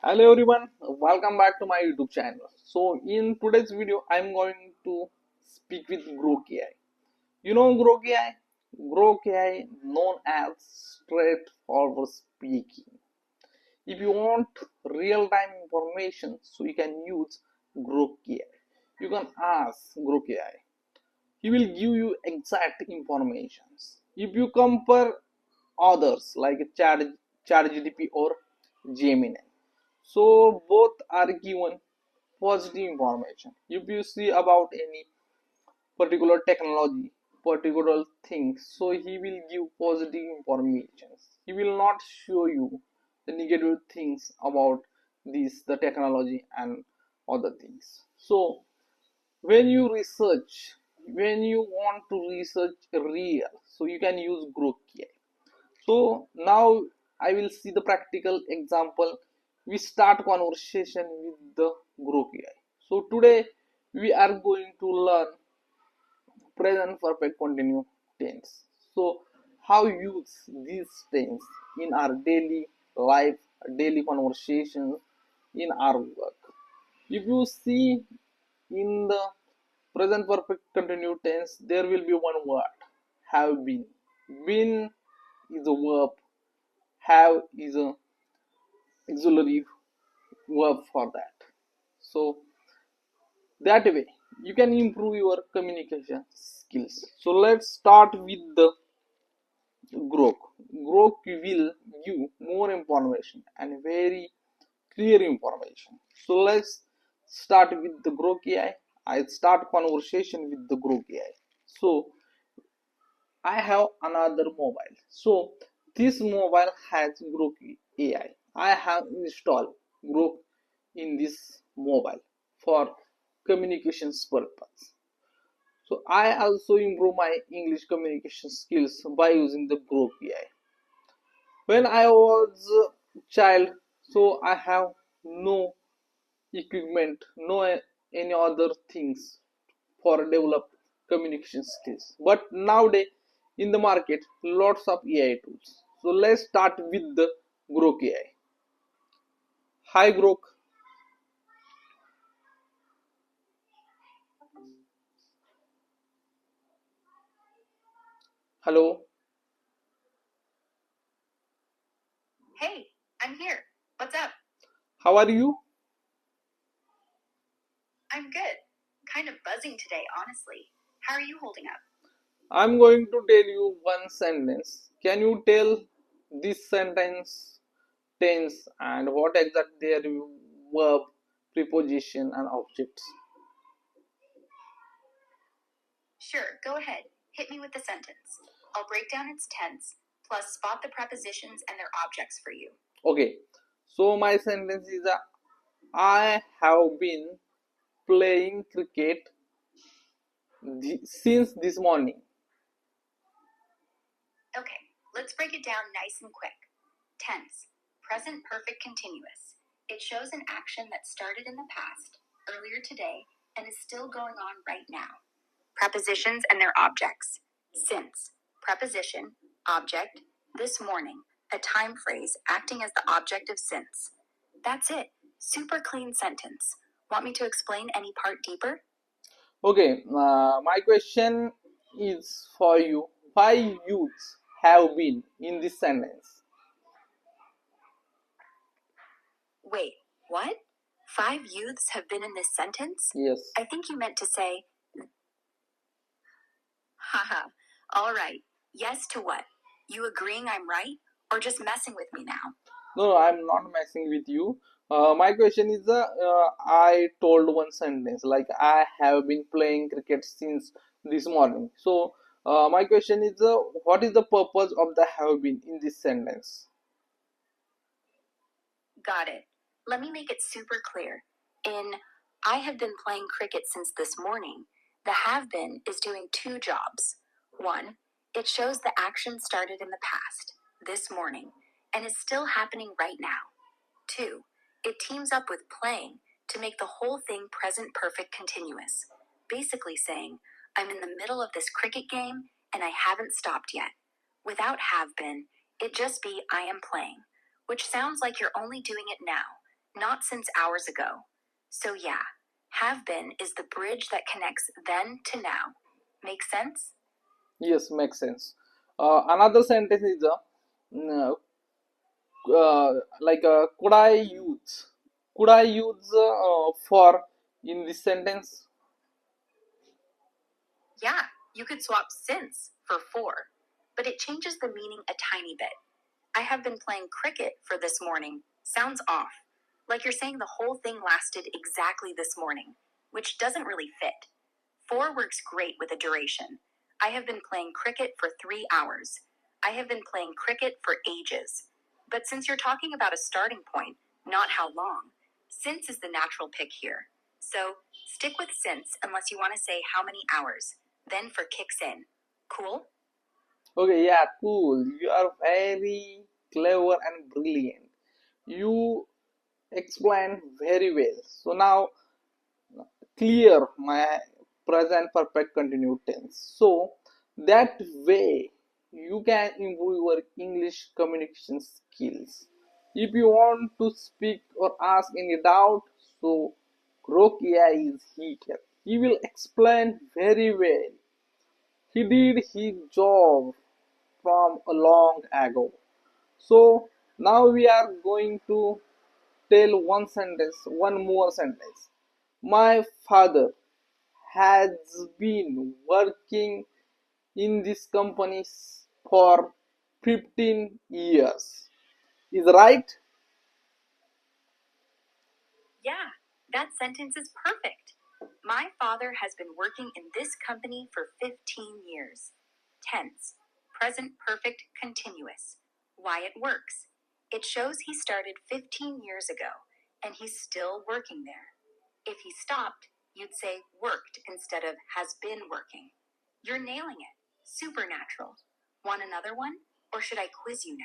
Hello everyone, welcome back to my YouTube channel. So in today's video, I'm going to speak with Grok AI. You know Grok AI? Grok AI known as straightforward speaking. If you want real-time information, so you can use Grok AI. You can ask Grok AI. He will give you exact informations. If you compare others like ChatGPT or Gemini, so both are given positive information. If you see about any particular technology, particular things, so he will give positive information. He will not show you the negative things about this, the technology and other things. So when you research, when you want to research real, so you can use Grok AI. So now I will see the practical example. We start conversation with the Grok AI. So today we are going to learn present perfect continuous tense. So how use these tense in our daily life, daily conversations, in our work. If you see in the present perfect continuous tense, there will be one word, have been. Been is a verb, have is a auxiliary verb for that. So that way you can improve your communication skills. So let's start with the Grok. Grok will give more information and very clear information. So let's start with the Grok AI. I start conversation with the Grok AI. So I have another mobile. So this mobile has Grok AI. I have installed Grok in this mobile for communications purpose. So I also improve my English communication skills by using the Grok AI. When I was a child, so I have no equipment, no any other things for develop communication skills. But nowadays in the market, lots of AI tools. So let's start with the Grok AI. Hi Grok. Hello. Hey, I'm here. What's up? How are you? I'm good. Kind of buzzing today, honestly. How are you holding up? I'm going to tell you one sentence. Can you tell this sentence tense and what exact their verb, preposition and objects? Sure, go ahead. Hit me with the sentence. I'll break down its tense, plus spot the prepositions and their objects for you. Okay. So my sentence is I have been playing cricket since this morning. Okay, let's break it down nice and quick. Tense, present perfect continuous. It shows an action that started in the past, earlier today, and is still going on right now. Prepositions and their objects. Since, preposition, object, this morning, a time phrase acting as the object of since. That's it. Super clean sentence. Want me to explain any part deeper? Okay. My question is for you. Why youths have been in this sentence? Wait, what? 5 youths have been in this sentence? Yes. I think you meant to say, haha. All right. Yes to what? You agreeing I'm right? Or just messing with me now? No, I'm not messing with you. My question is I told one sentence like I have been playing cricket since this morning. So my question is what is the purpose of the have been in this sentence? Got it. Let me make it super clear. In I have been playing cricket since this morning, the have been is doing 2 jobs. 1, it shows the action started in the past, this morning, and is still happening right now. 2, it teams up with playing to make the whole thing present perfect continuous, basically saying, I'm in the middle of this cricket game and I haven't stopped yet. Without have been, it'd just be I am playing, which sounds like you're only doing it now, not since hours ago. So yeah, have been is the bridge that connects then to now. Make sense? Yes, makes sense. Another sentence is could I use? Could I use for in this sentence? Yeah, you could swap since for for, but it changes the meaning a tiny bit. I have been playing cricket for this morning sounds off, like you're saying the whole thing lasted exactly this morning, which doesn't really fit. For works great with a duration. I have been playing cricket for 3 hours. I have been playing cricket for ages. But since you're talking about a starting point, not how long, since is the natural pick here. So stick with since unless you want to say how many hours, then for kicks in. Cool? Okay, yeah, cool. You are very clever and brilliant. You explain very well. So now clear my present perfect continued tense. So that way you can improve your English communication skills. If you want to speak or ask any doubt, so Grok AI is here. He will explain very well. He did his job from a long ago. So now we are going to tell one more sentence. My father has been working in this company for 15 years. Is right? Yeah, that sentence is perfect. My father has been working in this company for 15 years. Tense, present perfect continuous. Why it works. It shows he started 15 years ago and he's still working there. If he stopped, you'd say worked instead of has been working. You're nailing it. Supernatural. Want another one? Or should I quiz you now?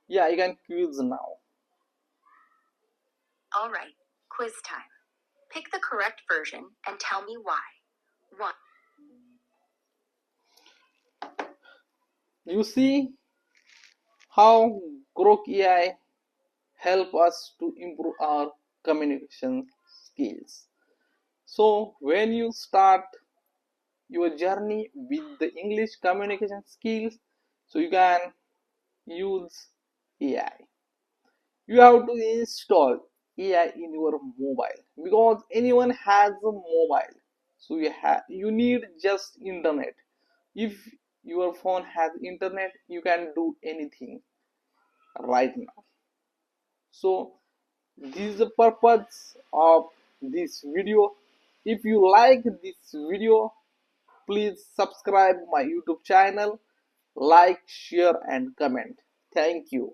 Yeah, you can quiz now. All right, quiz time. Pick the correct version and tell me why. 1. You see how Grok AI help us to improve our communication skills. So when you start your journey with the English communication skills, so you can use AI. You have to install AI in your mobile because anyone has a mobile. So you need just internet. If your phone has internet, you can do anything right now. So this is the purpose of this video. If you like this video, please subscribe my YouTube channel, like, share and comment. Thank you.